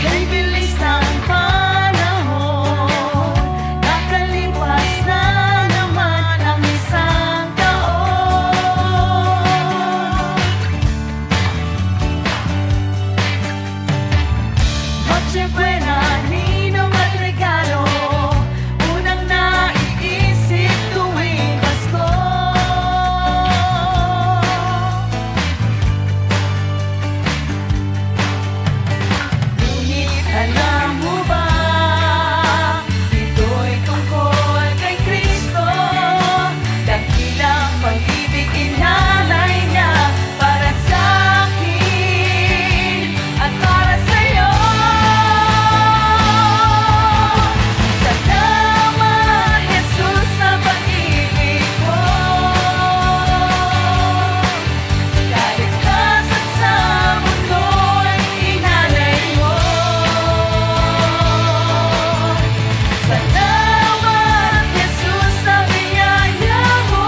Kay bilis ng panahon, nakalipas na naman ang isang taon. Noche buena, ninong at regalo, unang naiisip tuwing Pasko. Ngunit alam mo ba, ito'y tungkol kay Kristo. Dakilang pag-ibig inalay niya para sa akin at para sa'yo. Salamat, Jesus, sa pag-ibig mo. Kahit kasat sa mundo'y inalay mo. Salamat, Jesus, sa biyaya mo.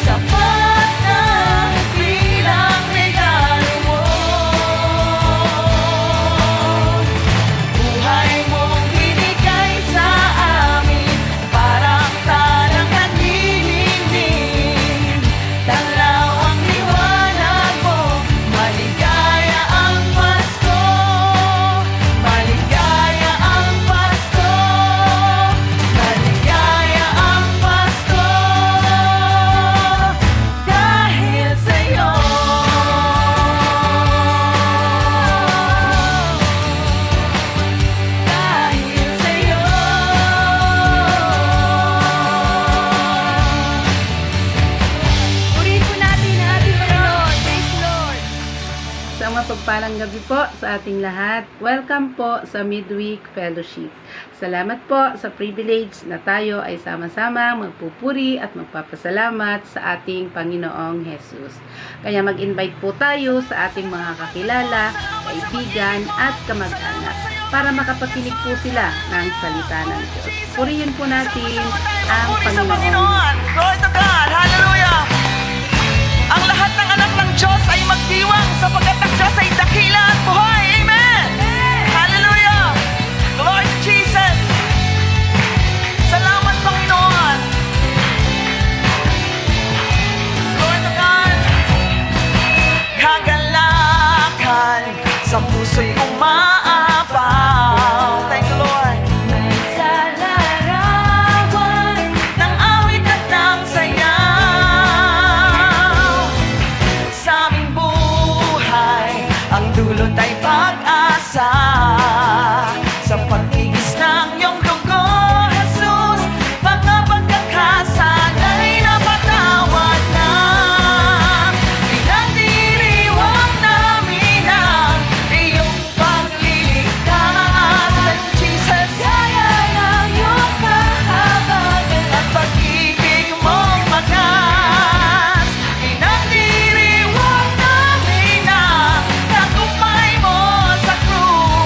Sapat na bilang regalo mo. Buhay mong binigay sa amin, parang tarang naglilingling. Tanglaw ang liwanag mo, maligaya ang Pasko. Maligaya ang Pasko. Maligaya ang Pasko. Dahil sa'yo. Dahil sa'yo. Purihin po natin ang ating Panginoon. Praise the Lord. Isang mapagpalang gabi po sa ating lahat. Welcome po sa Midweek Fellowship. Salamat po sa privilege na tayo ay sama-sama magpupuri at magpapasalamat sa ating Panginoong Jesus. Kaya mag-invite po tayo sa ating mga kakilala, kaibigan at kamag-anak para makapakinig po sila ng salita ng Diyos. Purihin po natin ang Puri sa Panginoon. Panginoon. Glory to God. Hallelujah. Ang lahat ng anak ng Diyos ay magdiwang sapagkat ang Diyos ay dakila at buhay. Amen. Hallelujah. Glory to Jesus. Salamat, Panginoon. Glory to God. Kagalakan sa puso'y umaapaw. Thank you, Lord. May salarawan ng awit at ng sayaw. Sa aming buhay, ang dulot ay pag-asa. Sa pagkigis ng iyong dugo, Jesus, mga pagkakasala'y napatawad na. Pinagdiriwang namin ang iyong pagliligtas. Thank you, Jesus. Gaya ng iyong kahabagan at pag-ibig mong magas. Pinagdiriwang namin ang tagumpay mo sa krus.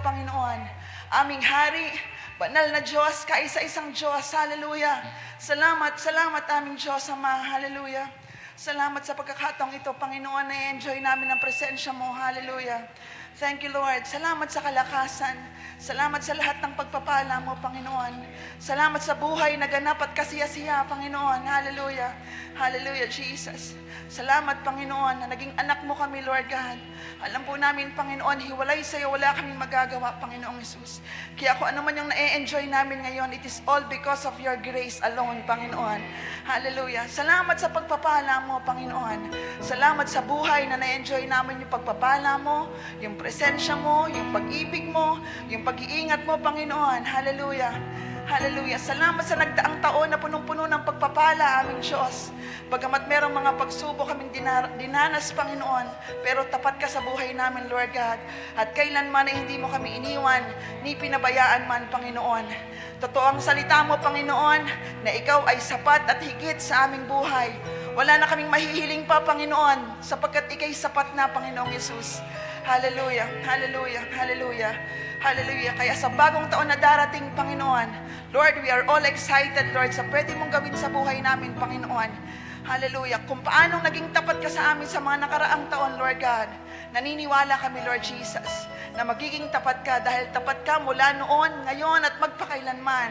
Panginoon. Aming Hari, banal na Diyos, kaisa-isang Diyos. Hallelujah. Salamat, salamat aming Diyos Ama. Hallelujah. Salamat sa pagkakataong ito, Panginoon, na enjoy namin ang presensya mo. Hallelujah. Thank you, Lord. Salamat sa kalakasan. Salamat sa lahat ng pagpapala mo, Panginoon. Salamat sa buhay na ganap at kasiyasiya, Panginoon. Hallelujah. Hallelujah, Jesus. Salamat, Panginoon, na naging anak mo kami, Lord God. Alam po namin, Panginoon, hiwalay sa iyo, wala kaming magagawa, Panginoong Jesus. Kaya kung ano man yung na-enjoy namin ngayon, it is all because of your grace alone, Panginoon. Hallelujah. Salamat sa pagpapala mo, Panginoon. Salamat sa buhay na na-enjoy namin yung pagpapala mo, yung presensya mo, yung pag-ibig mo, yung pag-iingat mo, Panginoon. Hallelujah. Hallelujah. Salamat sa nagdaang taon na punong-puno ng pagpapala, aming Diyos. Bagamat merong mga pagsubok kaming dinanas, Panginoon, pero tapat ka sa buhay namin, Lord God. At kailanman ay hindi mo kami iniwan, ni pinabayaan man, Panginoon. Totoo ang salita mo, Panginoon, na ikaw ay sapat at higit sa aming buhay. Wala na kaming mahihiling pa, Panginoon, sapagkat ikay sapat na, Panginoong Yesus. Hallelujah, hallelujah, hallelujah, hallelujah. Kaya sa bagong taon na darating, Panginoon, Lord, we are all excited, Lord, sa pwede mong gawin sa buhay namin, Panginoon. Hallelujah. Kung paanong naging tapat ka sa amin sa mga nakaraang taon, Lord God, naniniwala kami, Lord Jesus, na magiging tapat ka dahil tapat ka mula noon, ngayon at magpakailanman.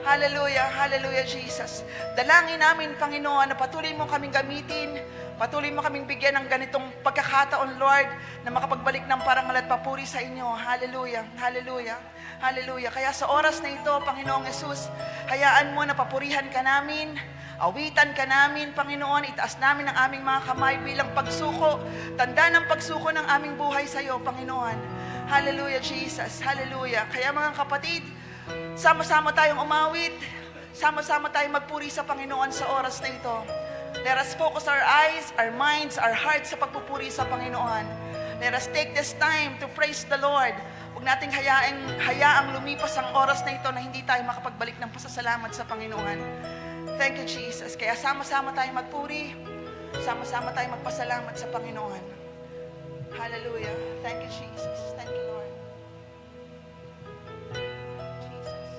Hallelujah, hallelujah, Jesus. Dalangin namin, Panginoon, na patuloy mo kaming gamitin, patuloy mo kaming bigyan ng ganitong pagkakataon, Lord, na makapagbalik ng parangal at papuri sa inyo. Hallelujah, hallelujah, hallelujah. Kaya sa oras na ito, Panginoong Jesus, hayaan mo na papurihan ka namin, awitan ka namin, Panginoon, itaas namin ang aming mga kamay bilang pagsuko, tanda ng pagsuko ng aming buhay sa iyo, Panginoon. Hallelujah, Jesus. Hallelujah. Kaya mga kapatid, sama-sama tayong umawit, sama-sama tayong magpuri sa Panginoon sa oras na ito. Let us focus our eyes, our minds, our hearts sa pagpupuri sa Panginoon. Let us take this time to praise the Lord. Huwag nating hayaang lumipas ang oras na ito na hindi tayo makapagbalik ng pasasalamat sa Panginoon. Thank you, Jesus. Kaya sama-sama tayong magpuri, sama-sama tayong magpasalamat sa Panginoon. Hallelujah. Thank you, Jesus. Thank you, Lord. Jesus.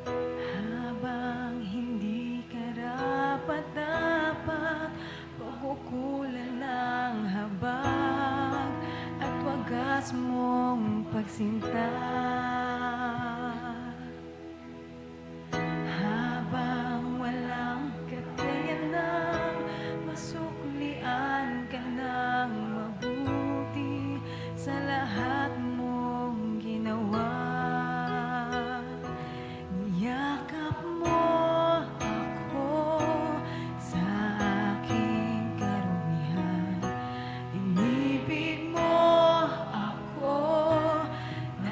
Habang hindi karapat-dapat, pagkukulan ng habag at wagas mong pagsinta. Habang walang kakayanang masuklian ka ng mabuti sa lahat mong ginawa. Niyakap mo ako sa aking karumihan. Inibig mo ako na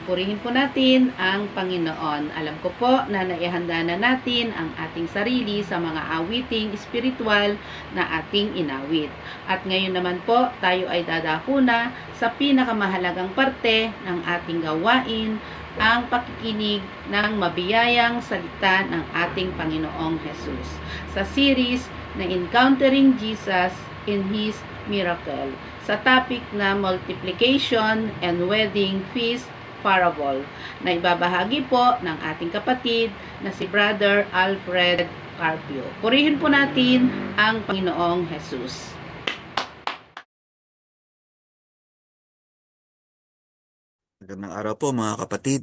Purihin po natin ang Panginoon. Alam ko po na naihanda na natin ang ating sarili sa mga awiting espiritual na ating inawit. At ngayon naman po, tayo ay dadako na sa pinakamahalagang parte ng ating gawain, ang pakikinig ng mabiyayang salita ng ating Panginoong Jesus sa series na Encountering Jesus in His Miracle sa topic na Multiplication and Wedding Feast Parable na ibabahagi po ng ating kapatid na si Brother Alfred Carpio. Purihin po natin ang Panginoong Jesus. Magandang araw po mga kapatid.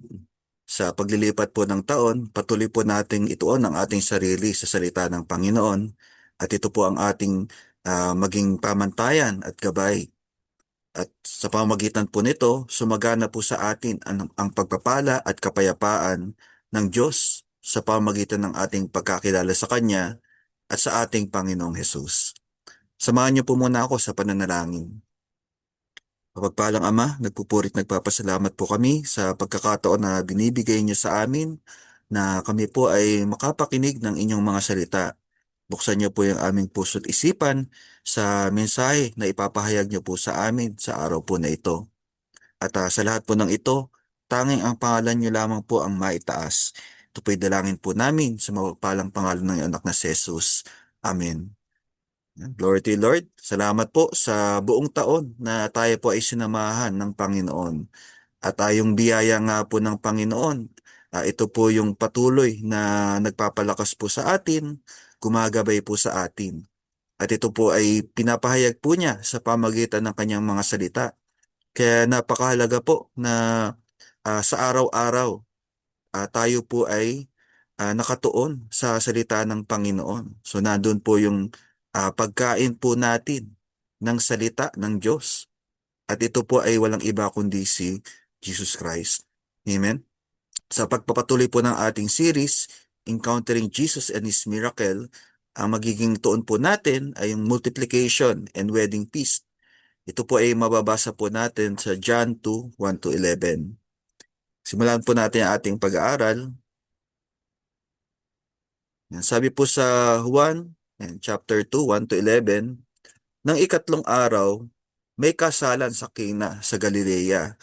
Sa paglilipat po ng taon, patuloy po nating ituon ang ating sarili sa salita ng Panginoon at ito po ang ating maging pamantayan at gabay. At sa pamamagitan po nito, sumagana po sa atin ang pagpapala at kapayapaan ng Diyos sa pamamagitan ng ating pagkakilala sa Kanya at sa ating Panginoong Hesus. Samahan niyo po muna ako sa pananalangin. Mapagpalang Ama, nagpupurit nagpapasalamat po kami sa pagkakataon na binibigay niyo sa amin na kami po ay makapakinig ng inyong mga salita. Buksan niyo po yung aming puso't isipan sa mensahe na ipapahayag niyo po sa amin sa araw po na ito. At sa lahat po ng ito, tanging ang pangalan niyo lamang po ang maitaas. Ito po'y dalangin po namin sa mapagpalang pangalan ng iyong anak na si Jesus. Amen. Glory to you, Lord. Salamat po sa buong taon na tayo po ay sinamahan ng Panginoon. At yung biyaya nga po ng Panginoon, ito po yung patuloy na nagpapalakas po sa atin, gumagabay po sa atin. At ito po ay pinapahayag po niya sa pamagitan ng kanyang mga salita. Kaya napakahalaga po na sa araw-araw tayo po ay nakatuon sa salita ng Panginoon. So nandun po yung pagkain po natin ng salita ng Diyos. At ito po ay walang iba kundi si Jesus Christ. Amen? Sa pagpapatuloy po ng ating series, Encountering Jesus and His Miracle, ang magiging tuon po natin ay yung multiplication and wedding feast. Ito po ay mababasa po natin sa John 2, 1-11. Simulan po natin ang ating pag-aaral. Sabi po sa Juan, chapter 2, 1-11, nang ikatlong araw, may kasalan sa Cana sa Galilea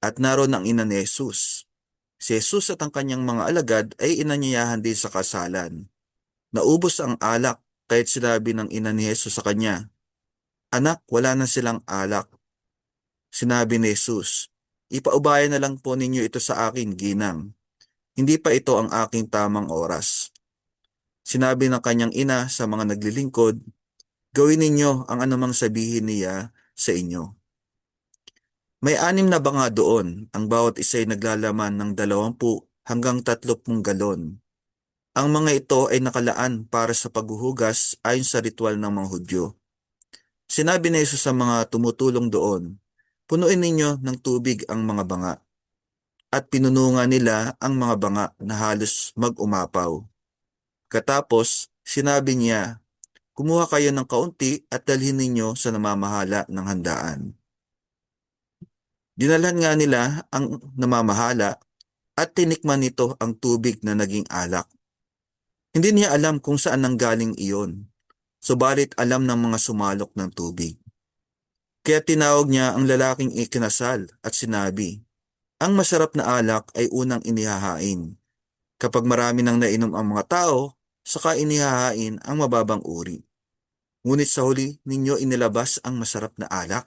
at naroon ang ina ni Jesus. Si Jesus at ang kanyang mga alagad ay inanyayahan din sa kasalan. Naubos ang alak, kaya't sinabi ng ina ni Jesus sa kanya, "Anak, wala na silang alak." Sinabi ni Jesus, "Ipaubayan na lang po ninyo ito sa akin, ginang. Hindi pa ito ang aking tamang oras." Sinabi ng kanyang ina sa mga naglilingkod, "Gawin ninyo ang anumang sabihin niya sa inyo." May 6 na banga doon, ang bawat isa ay naglalaman ng 20 hanggang 30 galon. Ang mga ito ay nakalaan para sa paghuhugas ayon sa ritual ng mga Hudyo. Sinabi ni Jesus sa mga tumutulong doon, "Punuin ninyo ng tubig ang mga banga." At pinunungan nila ang mga banga na halos mag-umapaw. Katapos, sinabi niya, "Kumuha kayo ng kaunti at dalhin ninyo sa namamahala ng handaan." Dinalhan nga nila ang namamahala at tinikman nito ang tubig na naging alak. Hindi niya alam kung saan nanggaling iyon, subalit alam ng mga sumalok ng tubig. Kaya tinawag niya ang lalaking ikinasal at sinabi, "Ang masarap na alak ay unang inihahain. Kapag marami nang nainom ang mga tao, saka inihahain ang mababang uri. Ngunit sa huli ninyo inilabas ang masarap na alak."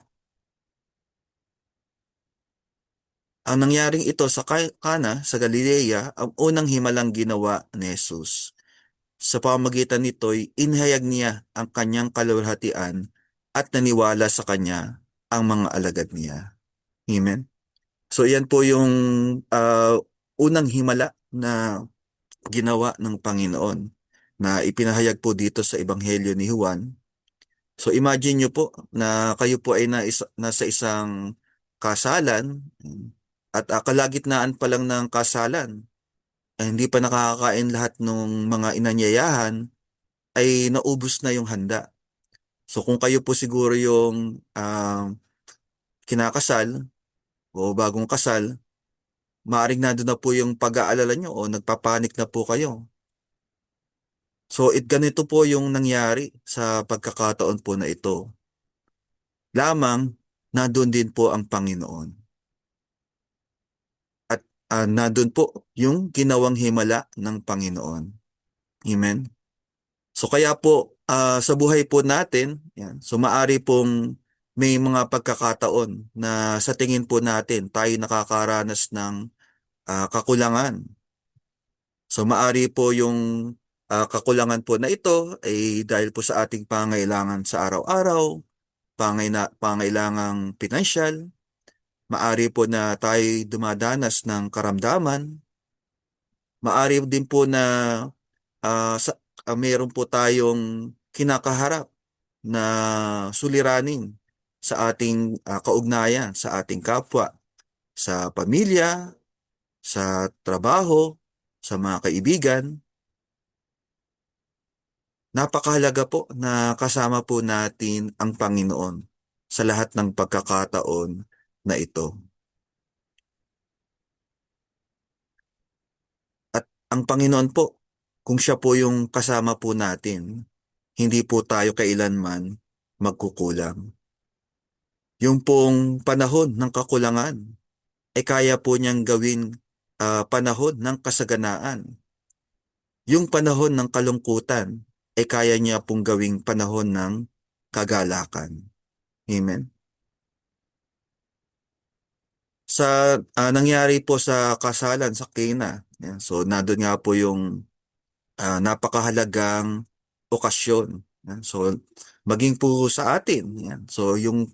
Ang nangyaring ito sa Cana sa Galilea ang unang himalang ginawa ni Jesus. Sa pamamagitan nito'y inihayag niya ang kanyang kaluwalhatian at naniwala sa kanya ang mga alagad niya. Amen? So yan po yung unang himala na ginawa ng Panginoon na ipinahayag po dito sa Ebanghelyo ni Juan. So imagine nyo po na kayo po ay nasa isang kasalan at kalagitnaan pa lang ng kasalan, hindi pa nakakakain lahat ng mga inanyayahan, ay naubos na yung handa. So kung kayo po siguro yung kinakasal o bagong kasal, Maaring nandun na po yung pag-aalala nyo o nagpapanik na po kayo. So, ganito po yung nangyari sa pagkakataon po na ito. Lamang, nandun din po ang Panginoon. At nandun po yung ginawang himala ng Panginoon. Amen? So, kaya po, sa buhay po natin, yan, so maari pong may mga pagkakataon na sa tingin po natin, tayo nakakaranas ng kakulangan. So maari po yung kakulangan po na ito ay dahil po sa ating pangailangan sa araw-araw, pangailangang pinansyal, maari po na tayo dumadanas ng karamdaman, maari din po na meron po tayong kinakaharap na suliranin sa ating kaugnayan, sa ating kapwa, sa pamilya, sa trabaho, sa mga kaibigan. Napakahalaga po na kasama po natin ang Panginoon sa lahat ng pagkakataon na ito. At ang Panginoon po, kung siya po yung kasama po natin, hindi po tayo kailanman magkukulang. Yung pong panahon ng kakulangan, ay kaya po niyang gawing panahon ng kasaganaan. Yung panahon ng kalungkutan, ay kaya niya pong gawing panahon ng kagalakan. Amen. Sa nangyari po sa kasalan sa Cana, yan, so nandun nga po yung napakahalagang okasyon. Yan, so maging po sa atin, yan, so yung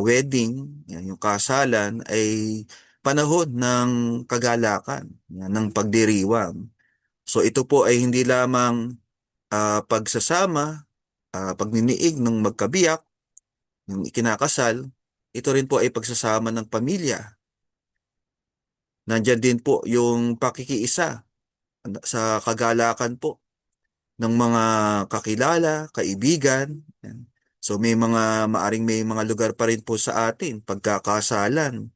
wedding, yan, yung kasalan ay panahon ng kagalakan, yan, ng pagdiriwang. So ito po ay hindi lamang pagsasama, pagniniig ng magkabiyak, yung ikinakasal, ito rin po ay pagsasama ng pamilya. Nandyan din po yung pakikiisa sa kagalakan po ng mga kakilala, kaibigan. Yan. So may mga lugar pa rin po sa atin, pagkakasalan,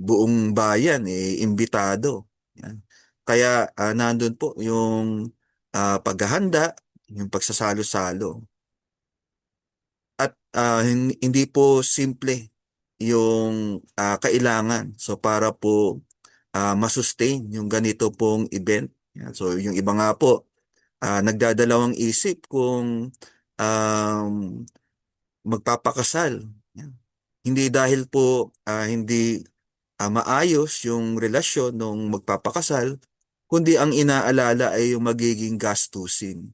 buong bayan, imbitado. Yan. Kaya nandun po yung paghahanda, yung pagsasalo-salo. At hindi po simple yung kailangan. So para po masustain yung ganito pong event. Yan. So yung iba nga po, nagdadalawang isip kung um, magpapakasal. Yan. Hindi dahil po hindi maayos yung relasyon nung magpapakasal, kundi ang inaalala ay yung magiging gastusin,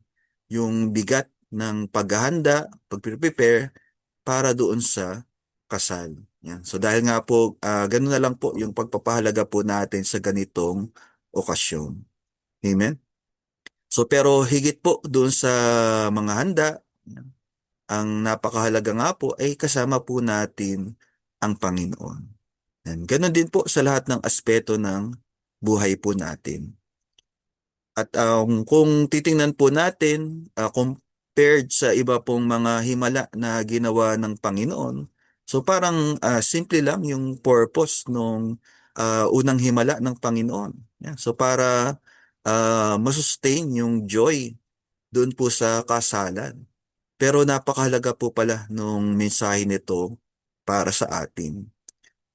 yung bigat ng paghahanda, pag-prepare para doon sa kasal. Yan. So dahil nga po, ganun na lang po yung pagpapahalaga po natin sa ganitong okasyon. Amen? So pero higit po doon sa mga handa, yan, ang napakahalaga nga po ay kasama po natin ang Panginoon. Yan. Ganon din po sa lahat ng aspeto ng buhay po natin. At kung titingnan po natin, compared sa iba pong mga himala na ginawa ng Panginoon, so parang simple lang yung purpose nung unang himala ng Panginoon. Yeah. So para masustain yung joy doon po sa kasalan. Pero napakahalaga po pala nung mensahe nito para sa atin.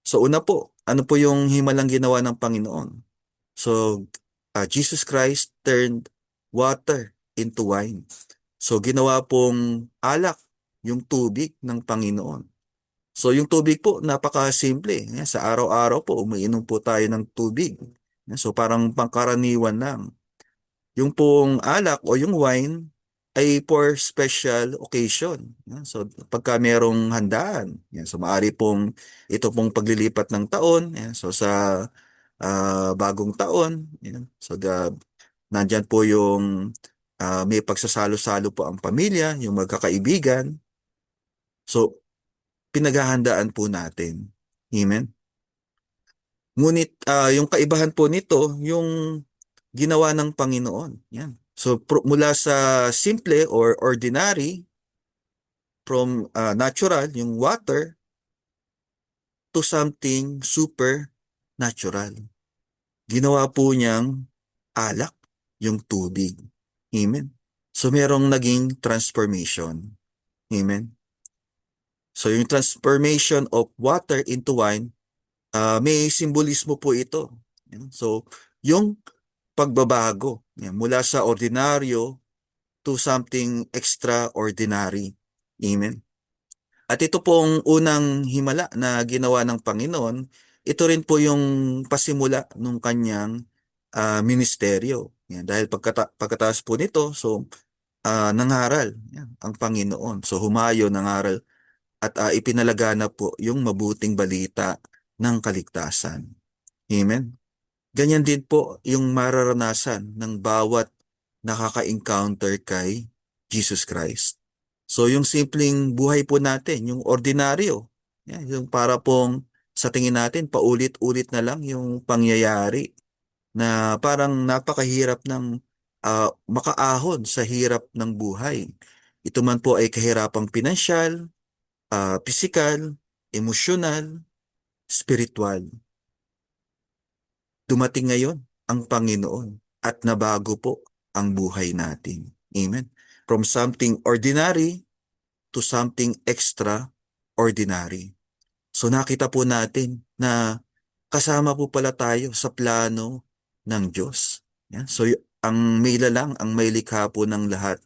So una po, ano po yung himalang ginawa ng Panginoon? So Jesus Christ turned water into wine. So ginawa pong alak yung tubig ng Panginoon. So yung tubig po, napakasimple. Sa araw-araw po, umiinom po tayo ng tubig. So parang pangkaraniwan lang. Yung pong alak o yung wine ay for special occasion. So pagka merong handaan, so maaari pong ito pong paglilipat ng taon. So sa bagong taon, so nandyan po yung may pagsasalo-salo po ang pamilya, yung magkakaibigan. So pinaghahandaan po natin. Amen? Ngunit yung kaibahan po nito, yung ginawa ng Panginoon. Yan. So mula sa simple or ordinary, from natural, yung water, to something super natural. ginawa po niyang alak yung tubig. Amen. So merong naging transformation. Amen. So yung transformation of water into wine, may simbolismo po ito. Yan. So yung pagbabago yan, mula sa ordinaryo to something extraordinary. Amen. At ito pong unang himala na ginawa ng Panginoon, ito rin po yung pasimula ng kanyang ministeryo. Yan, dahil pagkatapos po nito, so nangaral yan, ang Panginoon. So humayo, nangaral at ipinalaganap po yung mabuting balita ng kaligtasan. Amen. Ganyan din po yung mararanasan ng bawat nakaka-encounter kay Jesus Christ. So yung simpleng buhay po natin, yung ordinaryo, yan, yung para pong sa tingin natin paulit-ulit na lang yung pangyayari na parang napakahirap ng makaahon sa hirap ng buhay. Ito man po ay kahirapang pinansyal, pisikal, emosyonal, spiritual. Dumating ngayon ang Panginoon at nabago po ang buhay natin. Amen. From something ordinary to something extraordinary. So nakita po natin na kasama po pala tayo sa plano ng Diyos. Yan. So ang may lalang, ang may likha po ng lahat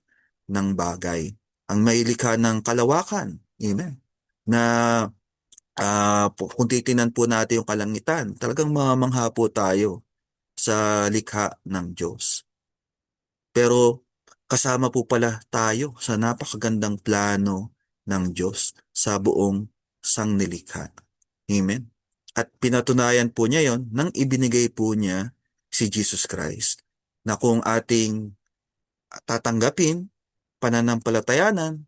ng bagay. Ang may likha ng kalawakan. Amen. Na kung titinan po natin yung kalangitan, talagang mamangha po tayo sa likha ng Diyos. Pero kasama po pala tayo sa napakagandang plano ng Diyos sa buong sangnilikha. Amen. At pinatunayan po niya yon nang ibinigay po niya si Jesus Christ na kung ating tatanggapin pananampalatayanan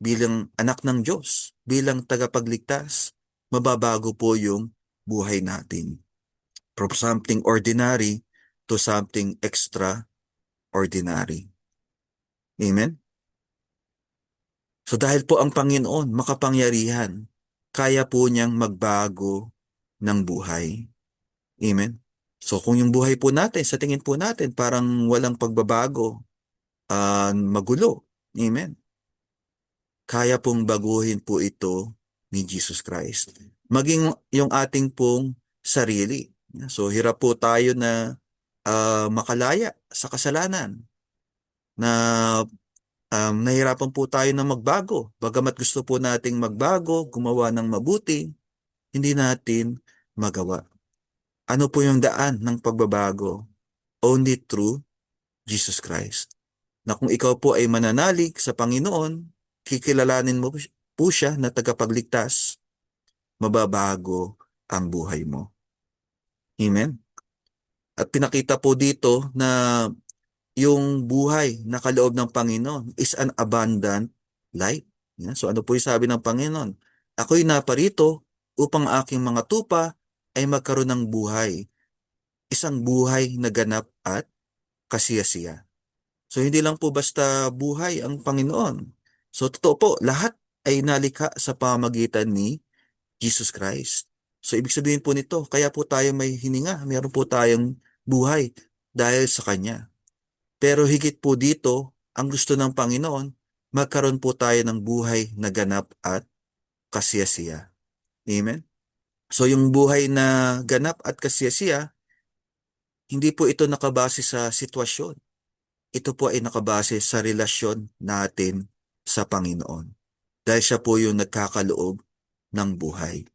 bilang anak ng Diyos, bilang tagapagligtas, mababago po yung buhay natin. From something ordinary to something extraordinary. Amen? So dahil po ang Panginoon makapangyarihan, kaya po niyang magbago ng buhay. Amen? So kung yung buhay po natin, sa tingin po natin, parang walang pagbabago, magulo. Amen? Kaya pong baguhin po ito ni Jesus Christ. Maging yung ating pong sarili. So hirap po tayo na makalaya sa kasalanan, na nahirapan po tayo na magbago. Bagamat gusto po nating magbago, gumawa ng mabuti, hindi natin magawa. Ano po yung daan ng pagbabago? Only through Jesus Christ. Na kung ikaw po ay mananalig sa Panginoon, kikilalanin mo po siya na tagapagligtas, mababago ang buhay mo. Amen? At pinakita po dito na yung buhay na kaloob ng Panginoon is an abundant life. Yan. So ano po yung sabi ng Panginoon? Ako'y naparito upang aking mga tupa ay magkaroon ng buhay. Isang buhay na ganap at kasiyasiya. So hindi lang po basta buhay ang Panginoon. So totoo po, lahat ay nalikha sa pamagitan ni Jesus Christ. So ibig sabihin po nito, kaya po tayo may hininga, meron po tayong buhay dahil sa Kanya. Pero higit po dito, ang gusto ng Panginoon, magkaroon po tayo ng buhay na ganap at kasiyasiya. Amen? So yung buhay na ganap at kasiyasiya, hindi po ito nakabase sa sitwasyon. Ito po ay nakabase sa relasyon natin sa Panginoon. Dahil siya po yung nagkakaloob ng buhay.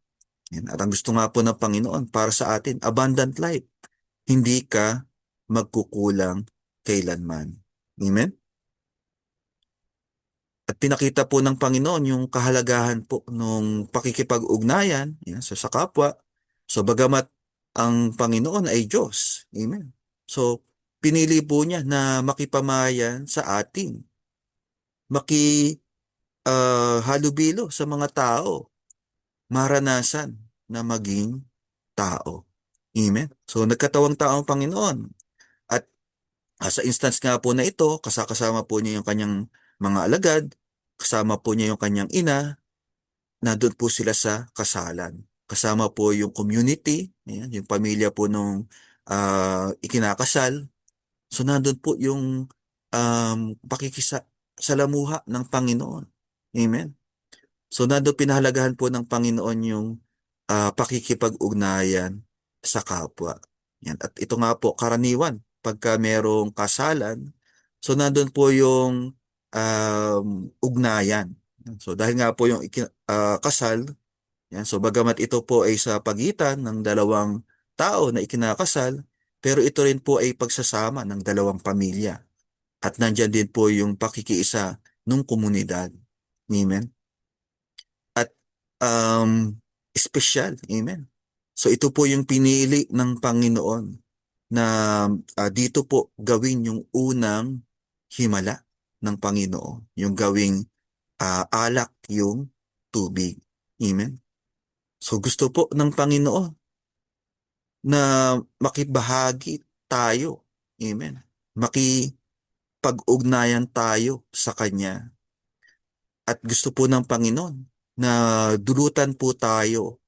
Yan. At ang gusto nga po ng Panginoon para sa atin, abundant life. Hindi ka magkukulang kailanman. Amen? At pinakita po ng Panginoon yung kahalagahan po ng pakikipag-ugnayan sa kapwa. So bagamat ang Panginoon ay Diyos. Amen? So pinili po niya na makipamayan sa atin. Halubilo sa mga tao. Maranasan na maging tao. Amen? So nagkatawang tao ang Panginoon. At sa instance nga po na ito, kasama po niya yung kanyang mga alagad, kasama po niya yung kanyang ina, na doon po sila sa kasalan. Kasama po yung community, ayan, yung pamilya po ng ikinakasal. So nandun po yung pakikisalamuha ng Panginoon. Amen. So nandun pinahalagahan po ng Panginoon yung pakikipag-ugnayan sa kapwa. Yan. At ito nga po, karaniwan, pagka merong kasalan, so nandun po yung ugnayan. So dahil nga po yung kasal, yan, so bagamat ito po ay sa pagitan ng dalawang tao na ikinakasal, pero ito rin po ay pagsasama ng dalawang pamilya. At nandyan din po yung pakikiisa ng komunidad. Amen. At espesyal. Amen. So ito po yung pinili ng Panginoon na dito po gawin yung unang himala ng Panginoon. Yung gawing alak yung tubig. Amen. So gusto po ng Panginoon na makibahagi tayo. Amen. Makipag-ugnayan tayo sa Kanya. At gusto po ng Panginoon na dulutan po tayo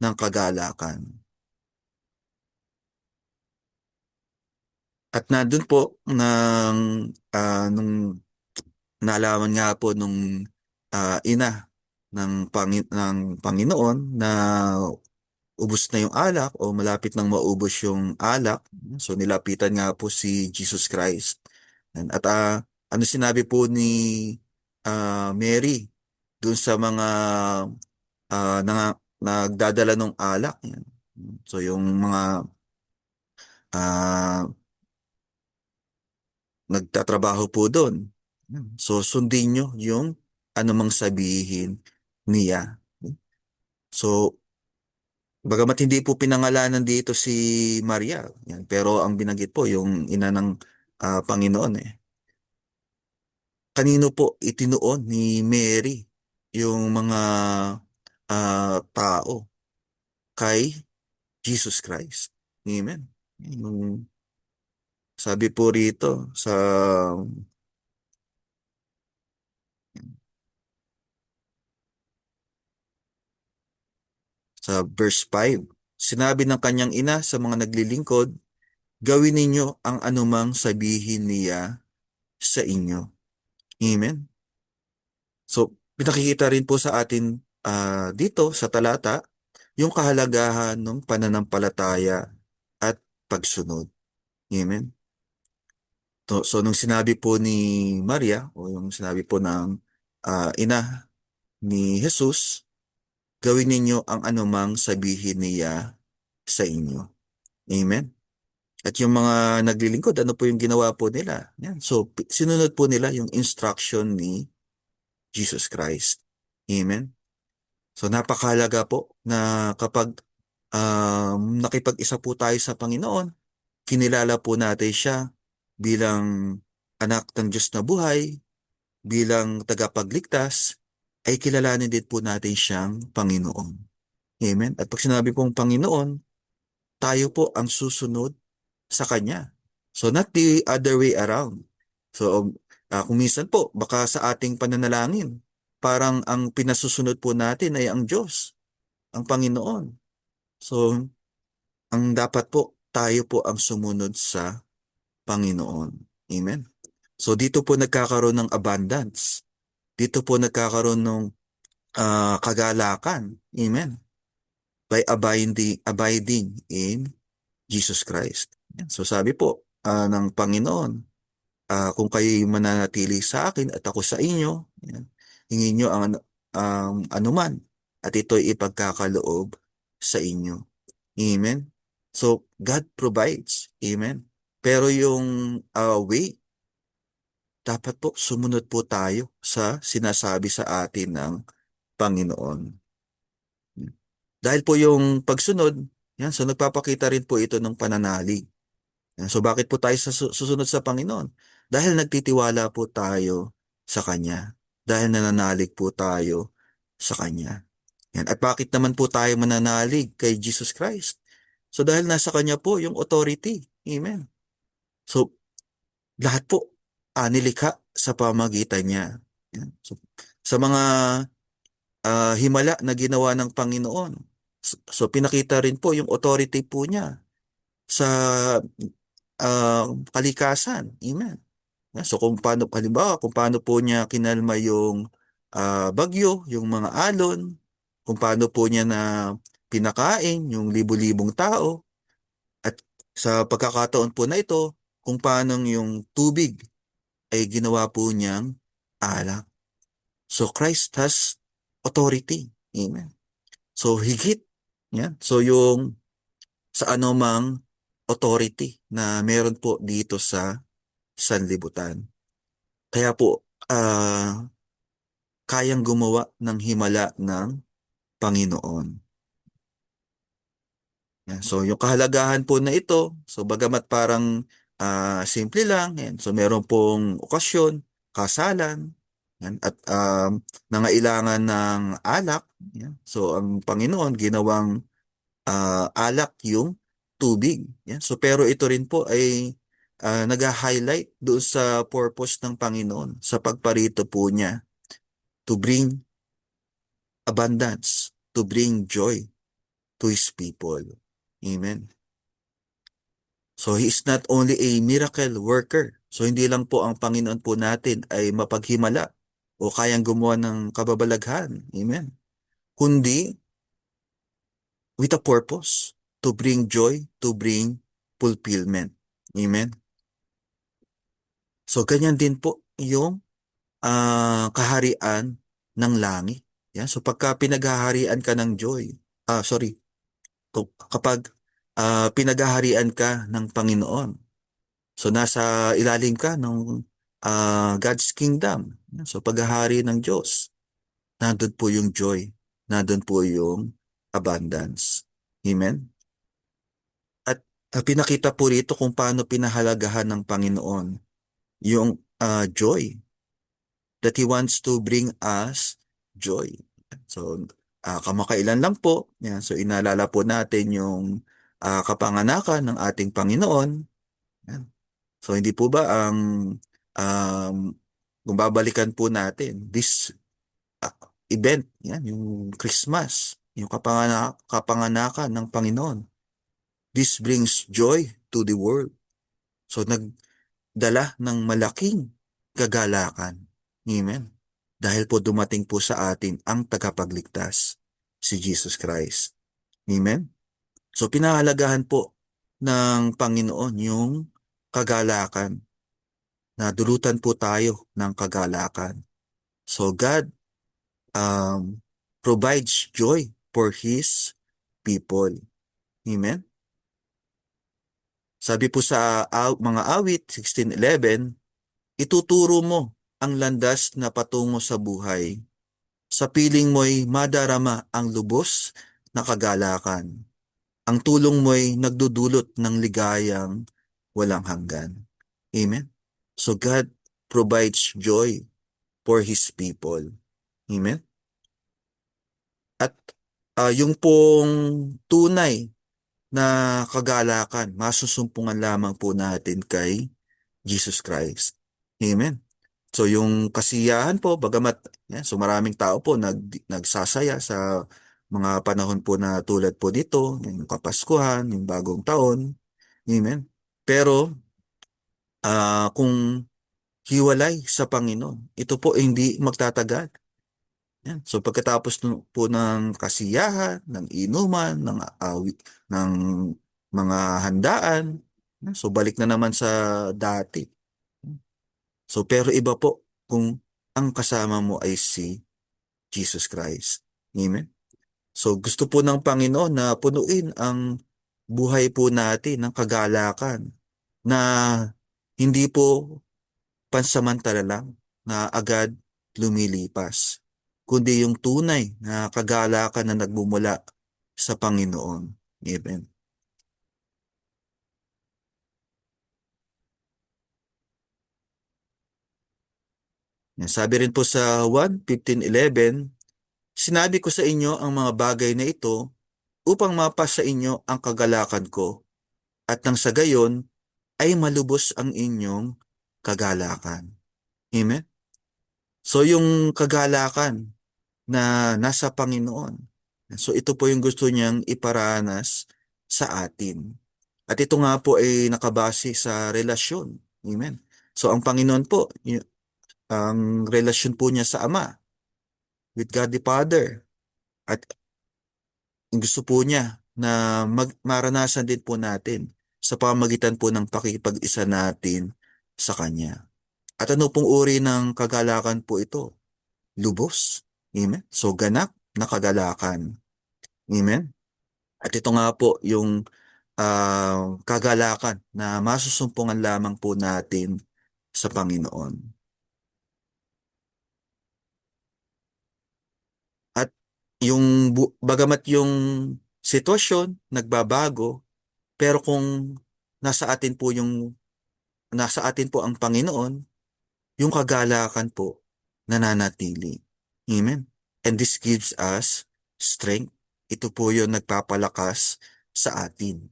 ng kagalakan. At nandun po nung nalaman nga po nung ina ng Panginoon na ubos na yung alak o malapit nang maubos yung alak. So nilapitan nga po si Jesus Christ. At ano sinabi po ni Mary dun sa mga nagdadala ng alak. Yan. So yung mga ah, nagtatrabaho po doon. So sundin nyo yung anumang sabihin niya. So bagamat hindi po pinangalanan dito si Maria, yan, pero ang binanggit po yung ina ng Panginoon eh. Kanino po itinuon ni Mary yung mga tao kay Jesus Christ? Amen. Yung sabi po rito sa verse 5, sinabi ng kanyang ina sa mga naglilingkod, gawin ninyo ang anumang sabihin niya sa inyo. Amen. So, pinakikita rin po sa atin dito sa talata yung kahalagahan ng pananampalataya at pagsunod. Amen. So, nung sinabi po ni Maria o yung sinabi po ng ina ni Jesus, gawin ninyo ang anumang sabihin niya sa inyo. Amen. At yung mga naglilingkod, ano po yung ginawa po nila? Yan. So, sinunod po nila yung instruction ni Jesus Christ. Amen. So, napakahalaga po na kapag nakipag-isa po tayo sa Panginoon, kinilala po natin siya bilang anak ng Diyos na buhay, bilang tagapagligtas, ay kilalanin din po natin siyang Panginoon. Amen. At pag sinabi pong Panginoon, tayo po ang susunod sa Kanya. So not the other way around. So kung minsan po, baka sa ating pananalangin, parang ang pinasusunod po natin ay ang Diyos, ang Panginoon. So ang dapat po, tayo po ang sumunod sa Panginoon. Amen. So dito po nagkakaroon ng abundance. Dito po nagkakaroon ng kagalakan. Amen. By abiding in Jesus Christ. So sabi po ng Panginoon, kung kayo'y mananatili sa akin at ako sa inyo, yan, hingin nyo ang anuman at ito'y ipagkakaloob sa inyo. Amen. So God provides. Amen. Pero yung way, dapat po sumunod po tayo sa sinasabi sa atin ng Panginoon. Dahil po yung pagsunod, yan, so nagpapakita rin po ito ng pananalig. Yan, so bakit po tayo susunod sa Panginoon? Dahil nagtitiwala po tayo sa Kanya. Dahil nananalig po tayo sa Kanya. Yan. At bakit naman po tayo mananalig kay Jesus Christ? So dahil nasa Kanya po yung authority. Amen. So lahat po nilikha sa pamagitan niya. Yan. So, sa mga himala na ginawa ng Panginoon, so pinakita rin po yung authority po niya sa kalikasan. Amen. So kung paano, halimbawa, kung paano po niya kinalma yung bagyo, yung mga alon, kung paano po niya na pinakain yung libu-libong tao, at sa pagkakataon po na ito, kung paano yung tubig ay ginawa po niyang alak. So Christ has authority. Amen. So higit. Yan. So yung sa anumang authority na meron po dito sa sanlibutan. Kaya po, kayang gumawa ng himala ng Panginoon. Yan. So, yung kahalagahan po na ito, so bagamat parang simple lang, yan. So meron pong okasyon, kasalan, yan, at nangailangan ng alak. Yan. So, ang Panginoon ginawang alak yung tubig. Yan. So, pero ito rin po ay nag-highlight doon sa purpose ng Panginoon sa pagparito po niya to bring abundance, to bring joy to His people. Amen. So He is not only a miracle worker. So hindi lang po ang Panginoon po natin ay mapaghimala o kayang gumawa ng kababalaghan. Amen. Kundi with a purpose to bring joy, to bring fulfillment. Amen. So ganyan din po yung kaharian ng langit. Yan. So pagka pinaghaharian ka ng joy, sorry, kapag pinaghaharian ka ng Panginoon, so nasa ilalim ka ng God's kingdom. So paghahari ng Diyos, nandun po yung joy, nandun po yung abundance. Amen? At pinakita po rito kung paano pinahalagahan ng Panginoon yung joy, that He wants to bring us joy. So, kamakailan lang po, yan, so inaalala po natin yung kapanganakan ng ating Panginoon. Yan. So, hindi po ba ang um, kung babalikan po natin, this event, yan, yung Christmas, yung kapanganakan ng Panginoon, this brings joy to the world. So, nagdala ng malaking kagalakan. Amen. Dahil po dumating po sa atin ang tagapagligtas, si Jesus Christ. Amen. So pinahalagahan po ng Panginoon yung kagalakan. Nadulutan po tayo ng kagalakan. So God provides joy for His people. Amen. Sabi po sa mga awit 16:11, ituturo mo ang landas na patungo sa buhay. Sa piling mo'y madarama ang lubos na kagalakan. Ang tulong mo'y nagdudulot ng ligayang walang hanggan. Amen? So God provides joy for His people. Amen? At yung pong tunay na kagalakan, masusumpungan lamang po natin kay Jesus Christ. Amen? So yung kasiyahan po, bagamat so maraming tao po nagsasaya sa mga panahon po na tulad po dito, yung Kapaskuhan, yung Bagong Taon. Amen. Pero kung hiwalay sa Panginoon, ito po hindi magtatagal. Yan. So pagkatapos po ng kasiyahan, ng inuman, ng awit, ng mga handaan, so balik na naman sa dati. So pero iba po kung ang kasama mo ay si Jesus Christ. Amen? So gusto po ng Panginoon na punuin ang buhay po natin ng kagalakan na hindi po pansamantala lang na agad lumilipas, kundi yung tunay na kagalakan na nagmumula sa Panginoon. Amen. Sabi rin po sa 1:15-11, sinabi ko sa inyo ang mga bagay na ito upang mapas sa inyo ang kagalakan ko at nang sa gayon ay malubos ang inyong kagalakan. Amen? So yung kagalakan na nasa Panginoon, so ito po yung gusto niyang iparanas sa atin. At ito nga po ay nakabase sa relasyon. Amen. So ang Panginoon po, ang relasyon po niya sa Ama, with God the Father, at gusto po niya na maranasan din po natin sa pamamagitan po ng pakikipag-isa natin sa Kanya. At ano pong uri ng kagalakan po ito? Lubos. Amen. So ganap na kagalakan. Amen. At ito nga po yung kagalakan na masusumpungan lamang po natin sa Panginoon. At bagamat yung sitwasyon nagbabago, pero kung nasa atin po nasa atin po ang Panginoon, yung kagalakan po nananatili. Amen. And this gives us strength. Ito po yung nagpapalakas sa atin.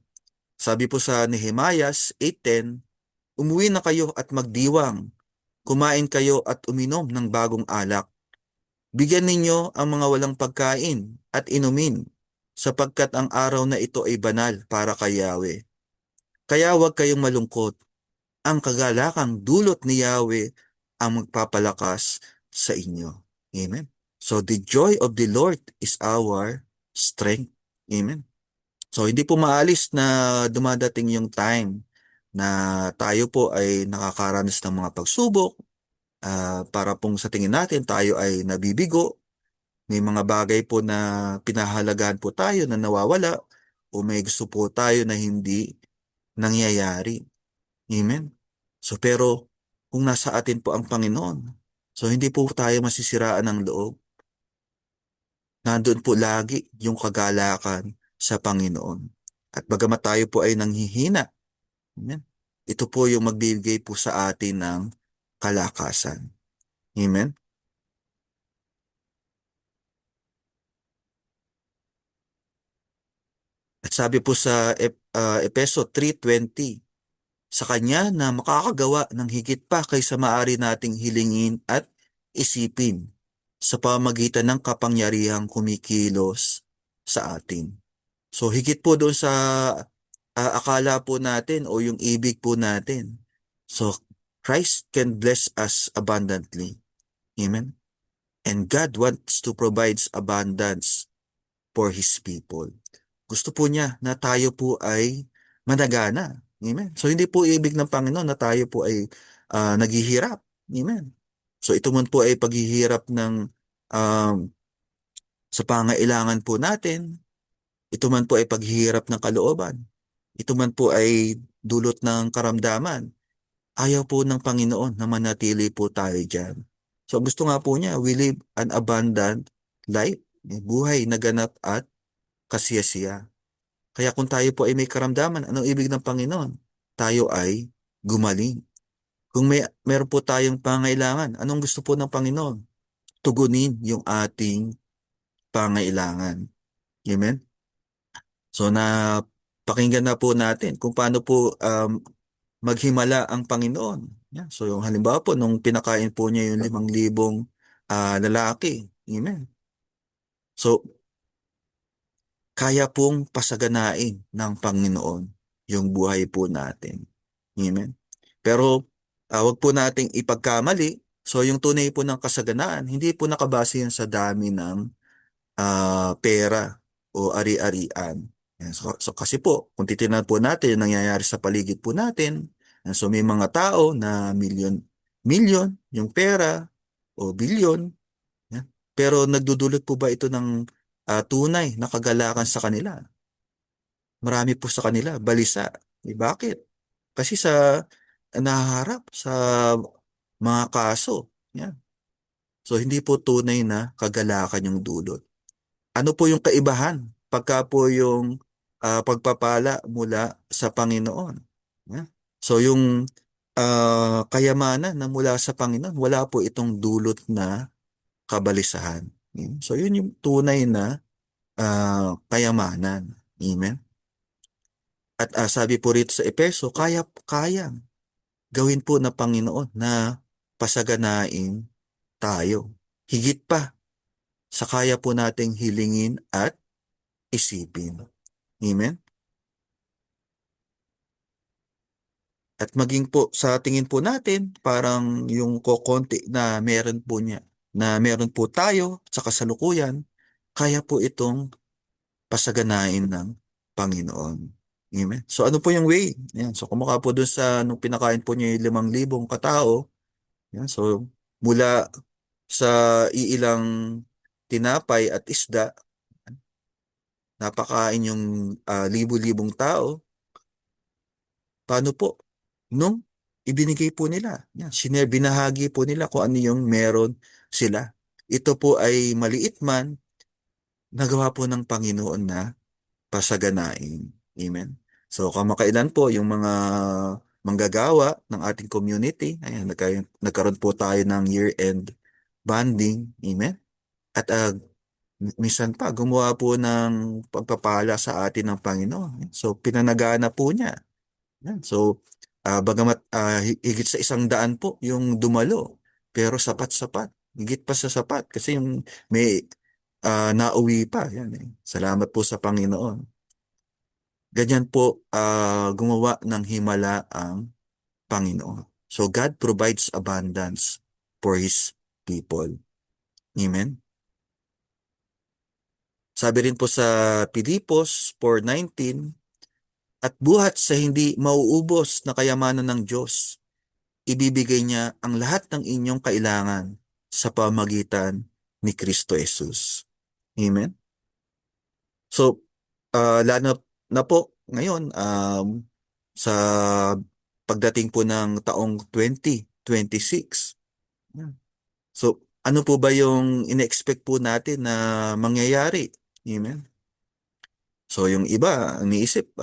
Sabi po sa Nehemias 8:10, umuwi na kayo at magdiwang. Kumain kayo at uminom ng bagong alak. Bigyan ninyo ang mga walang pagkain at inumin, sapagkat ang araw na ito ay banal para kay Yahweh. Kaya huwag kayong malungkot. Ang kagalakang dulot ni Yahweh ang magpapalakas sa inyo. Amen. So the joy of the Lord is our strength. Amen. So hindi po maalis na dumadating yung time na tayo po ay nakakaranas ng mga pagsubok, para pong sa tingin natin tayo ay nabibigo. May mga bagay po na pinahalagahan po tayo na nawawala o may gusto po tayo na hindi nangyayari. Amen? So pero kung nasa atin po ang Panginoon, so hindi po tayo masisiraan ng loob. Nandun po lagi yung kagalakan sa Panginoon. At bagamat tayo po ay nanghihina, amen, ito po yung magbibigay po sa atin ng kalakasan. Amen? At sabi po sa Epeso 3:20, sa Kanya na makakagawa ng higit pa kaysa maaari nating hilingin at isipin sa pamagitan ng kapangyarihang kumikilos sa atin. So higit po doon sa akala po natin o yung ibig po natin. So Christ can bless us abundantly. Amen? And God wants to provide abundance for His people. Gusto po niya na tayo po ay managana. Amen. So hindi po ibig ng Panginoon na tayo po ay naghihirap. Amen. So ito man po ay paghihirap ng um, sa pangailangan po natin. Ito man po ay paghihirap ng kalooban. Ito man po ay dulot ng karamdaman. Ayaw po ng Panginoon na manatili po tayo dyan. So gusto nga po niya, we live an abundant life. Buhay na ganap at kasiyasiya. Kaya kung tayo po ay may karamdaman, anong ibig ng Panginoon? Tayo ay gumaling. Kung meron po tayong pangailangan, anong gusto po ng Panginoon? Tugunin yung ating pangailangan. Amen? So pakinggan na po natin kung paano po maghimala ang Panginoon. Yan. So yung halimbawa po, nung pinakain po niya yung 5,000 lalaki. Amen? So kaya pong pasaganain ng Panginoon yung buhay po natin. Amen? Pero wag po nating ipagkamali. So yung tunay po ng kasaganaan, hindi po nakabase yan sa dami ng pera o ari-arian. Yan. So kasi po, kung titingnan po natin yung nangyayari sa paligid po natin, so may mga tao na milyon yung pera o bilyon. Yan. Pero nagdudulot po ba ito ng tunay na kagalakan sa kanila? Marami po sa kanila, balisa. Bakit? Kasi nahaharap sa mga kaso. Yan. So, hindi po tunay na kagalakan yung dulot. Ano po yung kaibahan pagka po yung pagpapala mula sa Panginoon? Yan. So, yung kayamanan na mula sa Panginoon, wala po itong dulot na kabalisahan. Yan. So, yun yung tunay na kayamanan. Amen? At sabi po rito sa Epeso, kayang gawin po na Panginoon na pasaganain tayo. Higit pa sa kaya po nating hilingin at isipin. Amen? At maging po sa tingin po natin, parang yung kokonti na meron po niya, na meron po tayo sa kasalukuyan, kaya po itong pasaganain ng Panginoon. Amen. So ano po yung way? Yan. So kumaka po dun sa nung pinakain po niya yung 5,000 katao. Yan. So mula sa iilang tinapay at isda, napakain yung libu-libong tao. Paano po? Nung ibinigay po nila. Yan. Binahagi po nila kung ano yung meron sila. Ito po ay maliit man, nagawa po ng Panginoon na pasaganain. Amen. So kamakailan po yung mga manggagawa ng ating community, ayan, nagkaroon po tayo ng year-end bonding. Amen. At minsan pa, gumawa po ng pagpapala sa atin ng Panginoon. So pinanagana po niya. Yan. So, bagamat higit sa 100 po yung dumalo, pero sapat-sapat. Higit pa sa sapat kasi yung may nauwi pa. Yan, eh. Salamat po sa Panginoon. Ganyan po gumawa ng himala ang Panginoon. So God provides abundance for His people. Amen. Sabi rin po sa Pilipos 4:19, at buhat sa hindi mauubos na kayamanan ng Diyos, ibibigay niya ang lahat ng inyong kailangan sa pamagitan ni Kristo Jesus. Amen? So, lalo na po ngayon, sa pagdating po ng taong 2026. Yan. So, ano po ba yung ine-expect po natin na mangyayari? Amen? So, yung iba, ang iniisip,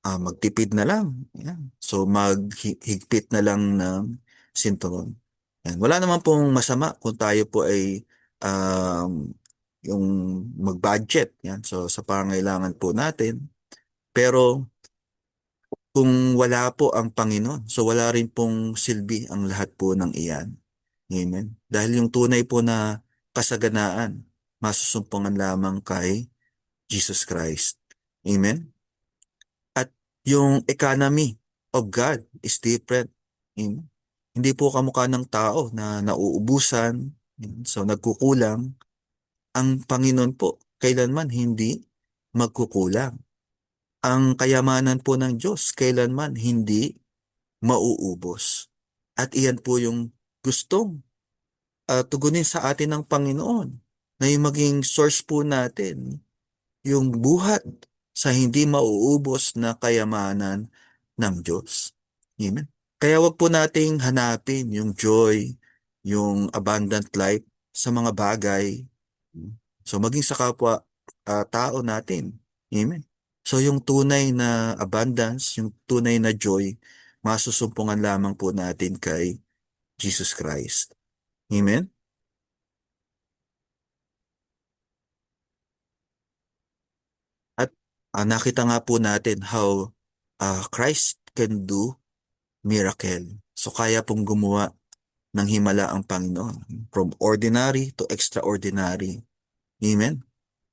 magtipid na lang. Yan. So, maghigpit na lang ng sinturon. Yan. Wala naman pong masama kung tayo po ay yung mag-budget. Yan. So, sa pangailangan po natin. Pero, kung wala po ang Panginoon, so wala rin pong silbi ang lahat po ng iyan. Amen. Dahil yung tunay po na kasaganaan, masusumpungan lamang kay Jesus Christ. Amen. At yung economy of God is different. Amen. Hindi po kamukha ng tao na nauubusan, so nagkukulang. Ang Panginoon po, kailanman hindi magkukulang. Ang kayamanan po ng Diyos, kailanman hindi mauubos. At iyan po yung gustong tugunin sa atin ng Panginoon, na yung maging source po natin, yung buhat sa hindi mauubos na kayamanan ng Diyos. Amen. Kaya wag po nating hanapin yung joy, yung abundant life sa mga bagay. So maging sa kapwa tao natin. Amen. So yung tunay na abundance, yung tunay na joy, masusumpungan lamang po natin kay Jesus Christ. Amen. At nakita nga po natin how Christ can do miracle. So kaya pong gumawa ng himala ang Panginoon. From ordinary to extraordinary. Amen?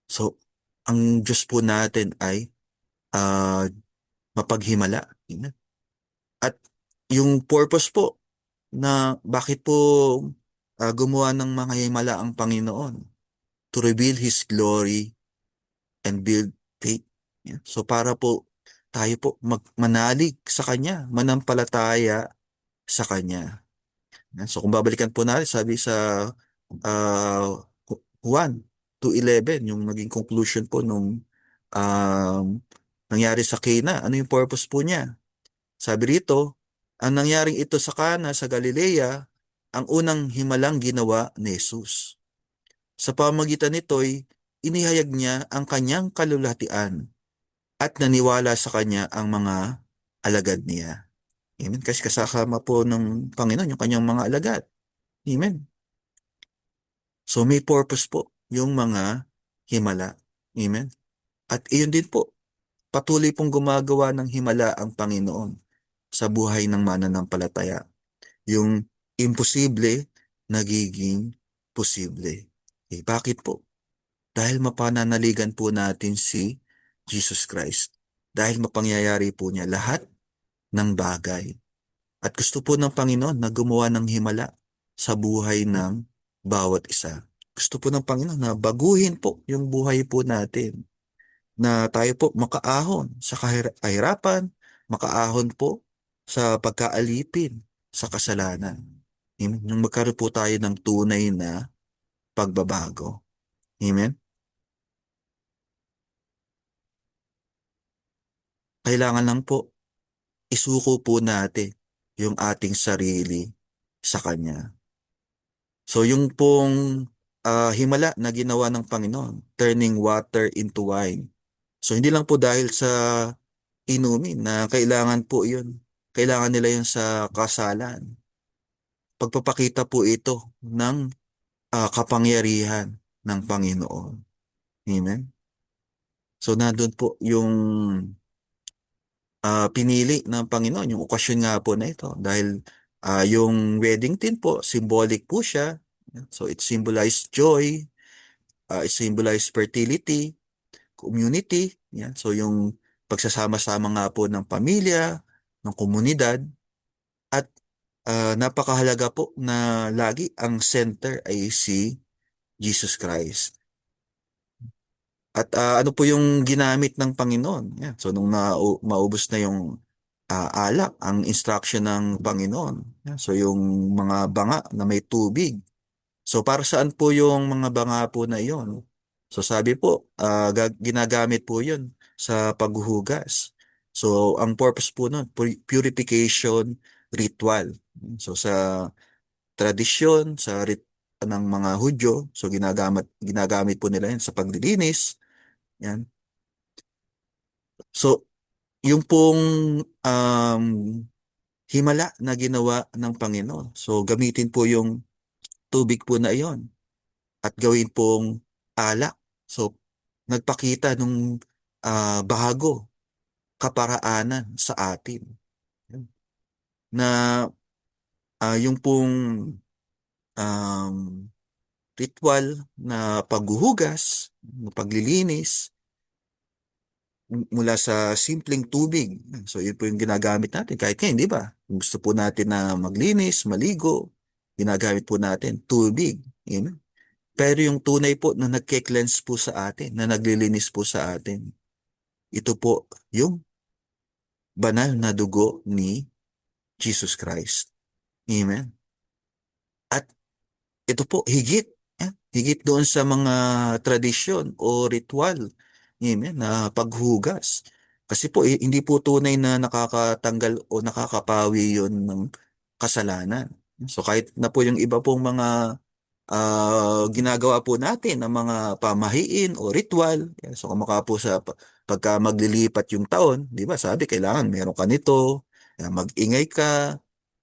So, ang Diyos po natin ay uh, mapaghimala. Amen? At yung purpose po na bakit po gumawa ng mga himala ang Panginoon, to reveal His glory and build faith. Yeah. So para po tayo po manalig sa Kanya, manampalataya sa Kanya. Yan. So kung babalikan po natin, sabi sa uh, Juan 2:11, yung naging conclusion po nung um, nangyari sa Cana. Ano yung purpose po niya? Sabi rito, ang nangyaring ito sa Cana sa Galilea, ang unang himalang ginawa ni Jesus. Sa pamagitan nito'y inihayag niya ang kanyang kalulatian at naniwala sa kanya ang mga alagad niya. Amen. Kasi kasama po ng Panginoon yung kanyang mga alagad. Amen. So may purpose po yung mga himala. Amen. At iyon din po, patuloy pong gumagawa ng himala ang Panginoon sa buhay ng mananampalataya. Yung imposible, nagiging posible. Bakit po? Dahil mapananaligan po natin si Jesus Christ. Dahil mapangyayari po niya lahat ng bagay. At gusto po ng Panginoon na gumawa ng himala sa buhay ng bawat isa. Gusto po ng Panginoon na baguhin po yung buhay po natin, na tayo po makaahon sa kahirapan, makaahon po sa pagkaalipin sa kasalanan. Amen. Yung magkaroon po tayo ng tunay na pagbabago. Amen. Kailangan lang po isuko po natin yung ating sarili sa Kanya. So yung pong himala na ginawa ng Panginoon, turning water into wine. So hindi lang po dahil sa inumin na kailangan po yun. Kailangan nila yun sa kasalan. Pagpapakita po ito ng kapangyarihan ng Panginoon. Amen? So nandun po yung pinili ng Panginoon, yung okasyon nga po na ito. Dahil yung wedding din po, symbolic po siya. So it symbolized joy, it symbolized fertility, community. Yan. So yung pagsasama-sama nga po ng pamilya, ng komunidad, at napakahalaga po na lagi ang center ay si Jesus Christ. At ano po yung ginamit ng Panginoon? Yan. So nung maubos na yung alak, ang instruction ng Panginoon. Yan. So yung mga banga na may tubig. So para saan po yung mga banga po na iyon? So sabi po, ginagamit po yun sa paghuhugas. So ang purpose po nun, purification ritual. So sa tradisyon, sa ng mga Hudyo, so ginagamit po nila yan sa paglilinis. Yan. So yung pong um, himala na ginawa ng Panginoon. So gamitin po yung tubig po na iyon at gawin pong alak. So, nagpakita nung bago kaparaanan sa atin. Na yung pong um, ritual na paghuhugas, paglilinis, mula sa simpleng tubig. So, yun po yung ginagamit natin. Kahit ngayon, di ba? Kung gusto po natin na maglinis, maligo, ginagamit po natin tubig. Yun. Pero yung tunay po na nagke-cleanse po sa atin, na naglilinis po sa atin, ito po yung banal na dugo ni Jesus Christ. Amen. At ito po, higit. Higit doon sa mga tradisyon o ritual. Amen. Na paghugas. Kasi po, hindi po tunay na nakakatanggal o nakakapawi yon ng kasalanan. So kahit na po yung iba pong mga ginagawa po natin ng mga pamahiin o ritual. Yan. So kumaka po sa pagka maglilipat yung taon, di ba? Sabi, kailangan meron ka nito, yan, mag-ingay ka,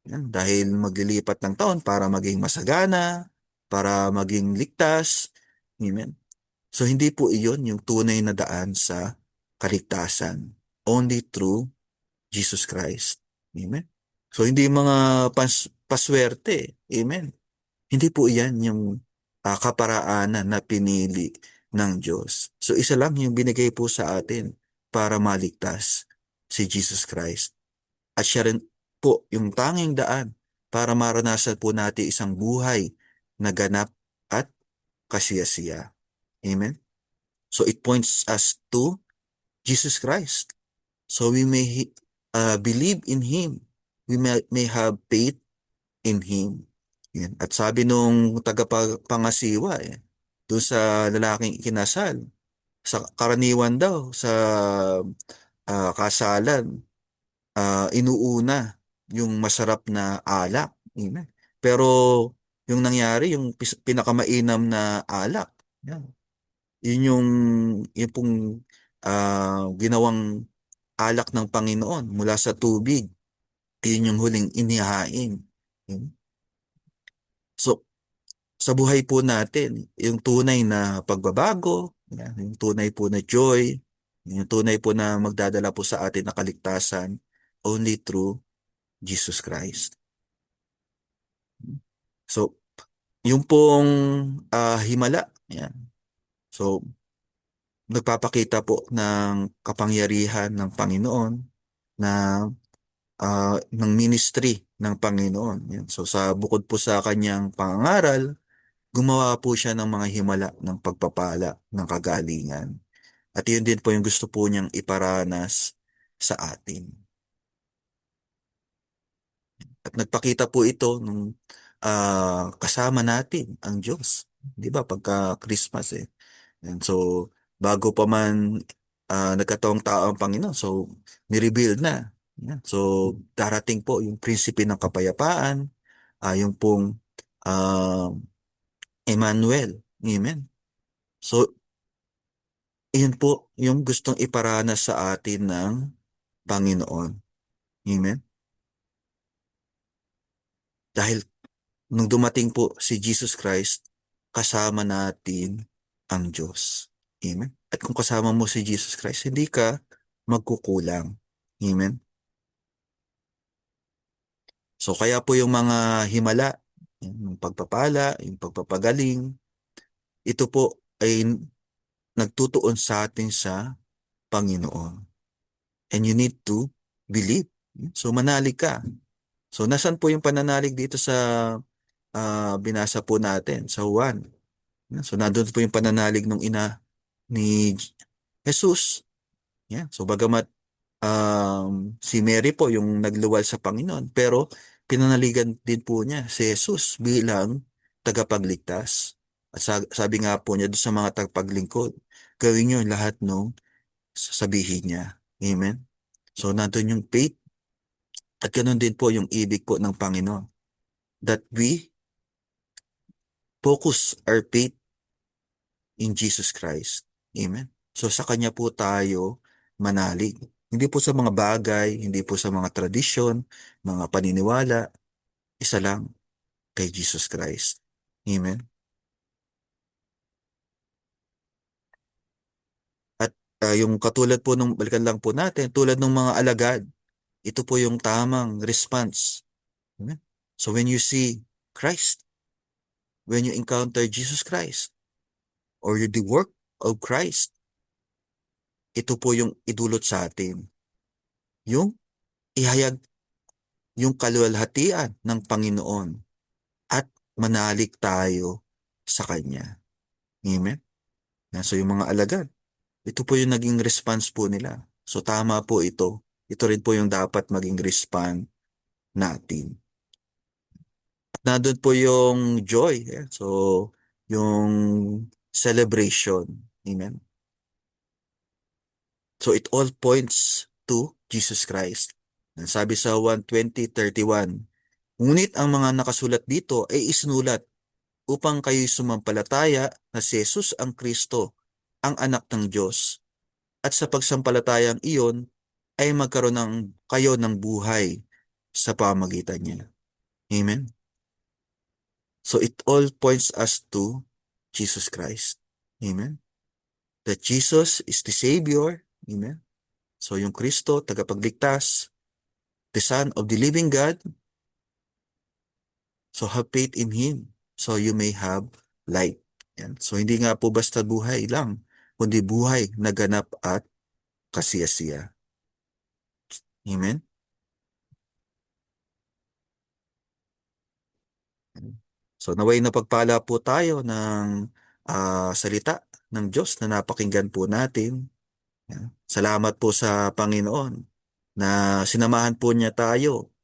yan, dahil maglilipat ng taon para maging masagana, para maging ligtas. Amen. So hindi po iyon yung tunay na daan sa kaligtasan. Only through Jesus Christ. Amen. So hindi mga paswerte. Amen. Hindi po iyan yung kaparaanan na pinili ng Diyos. So isa lang yung binigay po sa atin para maligtas, si Jesus Christ. At siya rin po yung tanging daan para maranasan po natin isang buhay na ganap at kasiyasiya. Amen? So it points us to Jesus Christ. So we may believe in Him. We may have faith in Him. Yan. At sabi nung tagapangasiwa, doon sa lalaking ikinasal, sa karaniwan daw, sa kasalan, inuuna yung masarap na alak. Amen. Pero yung nangyari, yung pinakamainam na alak, yan. Yun pong ginawang alak ng Panginoon mula sa tubig. Yun yung huling inihain. Yan. So, sa buhay po natin, yung tunay na pagbabago, yan, yung tunay po na joy, yung tunay po na magdadala po sa atin na kaligtasan, only through Jesus Christ. So, yung pong himala, yan. So, nagpapakita po ng kapangyarihan ng Panginoon na ng ministry ng Panginoon. Yan. So sa bukod po sa kanyang pangangaral, gumawa po siya ng mga himala ng pagpapala ng kagalingan. At yun din po yung gusto po niyang iparanas sa atin. At nagpakita po ito nung kasama natin ang Diyos. Di ba? Pagka Christmas eh. And so, bago pa man nagkataong tao ang Panginoon, so, nireveal na. Yan. So, darating po yung prinsipe ng kapayapaan, yung pong ah, Emmanuel. Amen. So, iyon po yung gustong iparanas sa atin ng Panginoon. Amen. Dahil nung dumating po si Jesus Christ, kasama natin ang Diyos. Amen. At kung kasama mo si Jesus Christ, hindi ka magkukulang. Amen. So kaya po yung mga himala, yung pagpapala, yung pagpapagaling, ito po ay nagtutuon sa atin sa Panginoon. And you need to believe. So manalig ka. So nasan po yung pananalig dito sa binasa po natin sa Juan? So nandun po yung pananalig ng ina ni Jesus. Yeah. So bagamat si Mary po yung nagluwal sa Panginoon, pero pinanaligan din po niya si Jesus bilang tagapagligtas. At sabi nga po niya doon sa mga tagapaglingkod, gawin niyo lahat ng sasabihin niya. Amen? So nandun yung faith at ganun din po yung ibig po ng Panginoon. That we focus our faith in Jesus Christ. Amen? So sa Kanya po tayo manalig. Hindi po sa mga bagay, hindi po sa mga tradisyon, mga paniniwala, isa lang kay Jesus Christ. Amen? At yung katulad po nung, balikan lang po natin, tulad ng mga alagad, ito po yung tamang response. Amen? So when you see Christ, when you encounter Jesus Christ, or the work of Christ, ito po yung idulot sa atin. Yung ihayag yung kaluwalhatian ng Panginoon at manalig tayo sa Kanya. Amen? So yung mga alagad, ito po yung naging response po nila. So tama po ito. Ito rin po yung dapat maging response natin. At nandun po yung joy. So yung celebration. Amen? So it all points to Jesus Christ. Sabi sa 1:20:31, ngunit ang mga nakasulat dito ay isinulat upang kayo'y sumampalataya na si Jesus ang Kristo, ang anak ng Diyos. At sa pagsampalatayang iyon ay magkaroon kayo ng buhay sa pamagitan niya. Amen? So it all points us to Jesus Christ. Amen? That Jesus is the Savior. Amen? So yung Kristo, tagapagligtas, the Son of the living God. So have faith in Him so you may have life. Yan. So hindi nga po basta buhay lang, kundi buhay na ganap at kasiyasiya. Amen? So naway napagpala po tayo ng salita ng Diyos na napakinggan po natin. Yan. Salamat po sa Panginoon na sinamahan po niya tayo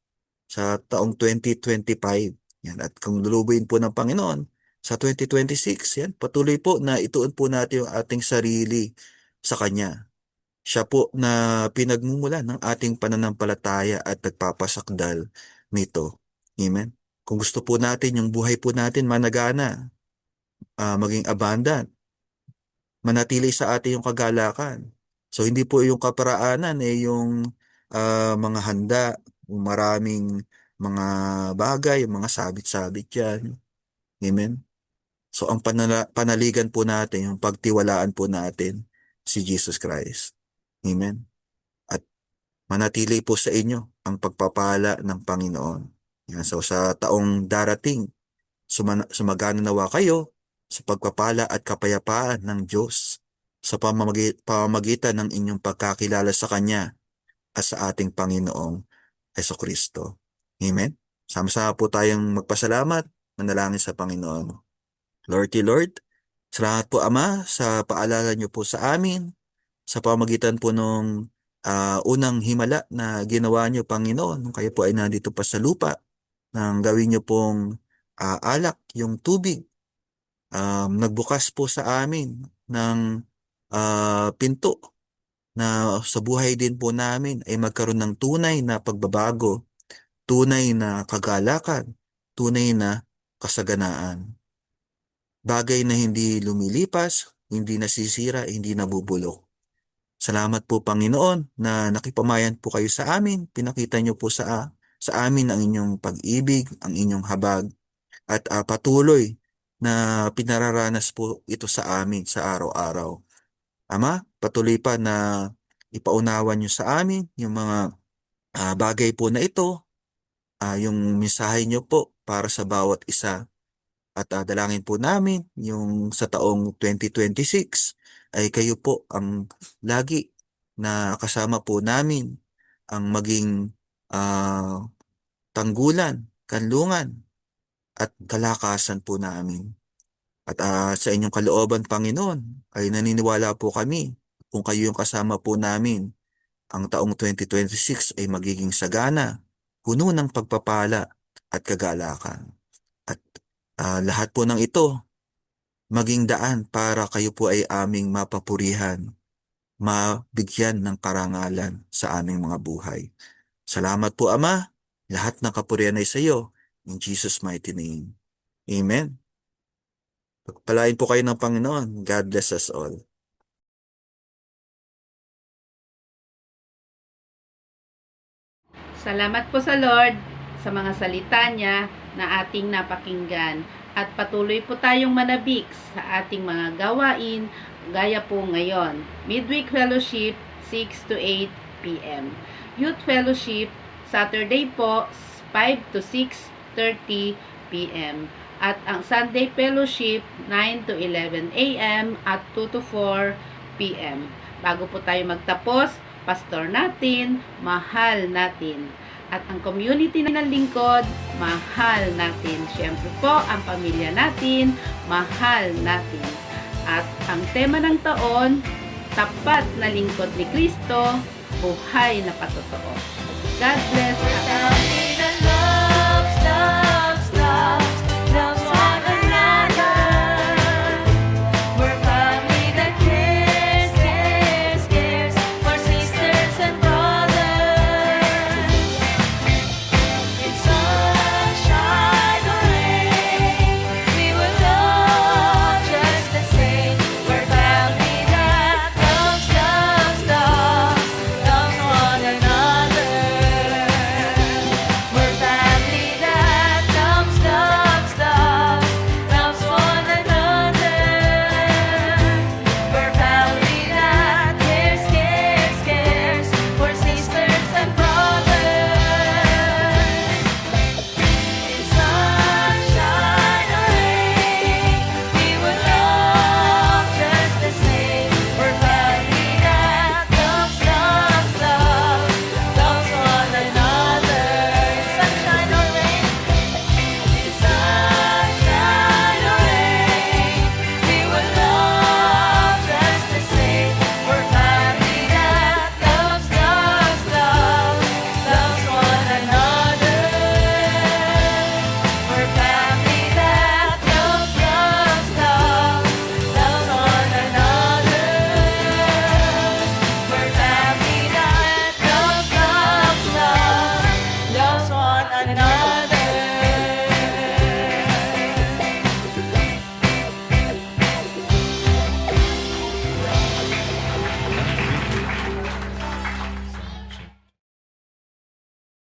sa taong 2025. Yan. At kung lulubuin po ng Panginoon sa 2026, yan, patuloy po na ituon po natin yung ating sarili sa Kanya. Siya po na pinagmumula ng ating pananampalataya at nagpapasakdal nito. Amen? Kung gusto po natin yung buhay po natin managana, maging abundant, manatili sa atin yung kagalakan. So hindi po yung kaparaanan yung mga handa, yung maraming mga bagay, yung mga sabit-sabit yan. Amen? So ang panaligan po natin, yung pagtiwalaan po natin si Jesus Christ. Amen? At manatili po sa inyo ang pagpapala ng Panginoon. Yan. So sa taong darating, sumagana nawa kayo sa pagpapala at kapayapaan ng Diyos sa pamamagitan ng inyong pagkakilala sa Kanya at sa ating Panginoong Hesukristo. Amen? Sama-sama po tayong magpasalamat, manalangin sa Panginoon. Lord, salamat po Ama sa paalala niyo po sa amin, sa pamagitan po nung unang himala na ginawa niyo, Panginoon, nung kayo po ay nandito pa sa lupa, nang gawin niyo pong alak, yung tubig. Nagbukas po sa amin ng pinto na sa buhay din po namin ay magkaroon ng tunay na pagbabago, tunay na kagalakan, tunay na kasaganaan. Bagay na hindi lumilipas, hindi nasisira, hindi nabubulok. Salamat po Panginoon na nakipamayan po kayo sa amin. Pinakita niyo po sa amin ang inyong pag-ibig, ang inyong habag, at patuloy na pinararanas po ito sa amin sa araw-araw. Ama, patuloy pa na ipaunawa niyo sa amin yung mga bagay po na ito, yung mensahe niyo po para sa bawat isa. At dalangin po namin yung sa taong 2026 ay kayo po ang lagi na kasama po namin, ang maging tanggulan, kanlungan at kalakasan po namin. At sa inyong kalooban, Panginoon, ay naniniwala po kami kung kayo yung kasama po namin, ang taong 2026 ay magiging sagana, puno ng pagpapala at kagalakan. At lahat po ng ito, maging daan para kayo po ay aming mapapurihan, mabigyan ng karangalan sa aming mga buhay. Salamat po, Ama. Lahat ng kapurihan ay sa iyo. In Jesus' mighty name. Amen. Pagpalain po kayo ng Panginoon. God bless us all. Salamat po sa Lord sa mga salita niya na ating napakinggan at patuloy po tayong manabik sa ating mga gawain gaya po ngayon. Midweek Fellowship 6 to 8 p.m. Youth Fellowship Saturday po 5 to 6:30 p.m. At ang Sunday Fellowship 9 to 11 a.m. at 2 to 4 p.m. Bago po tayo magtapos, pastor natin, mahal natin. At ang community ng lingkod, mahal natin. Siyempre po, ang pamilya natin, mahal natin. At ang tema ng taon, tapat na lingkod ni Kristo, buhay na patotoo. God bless.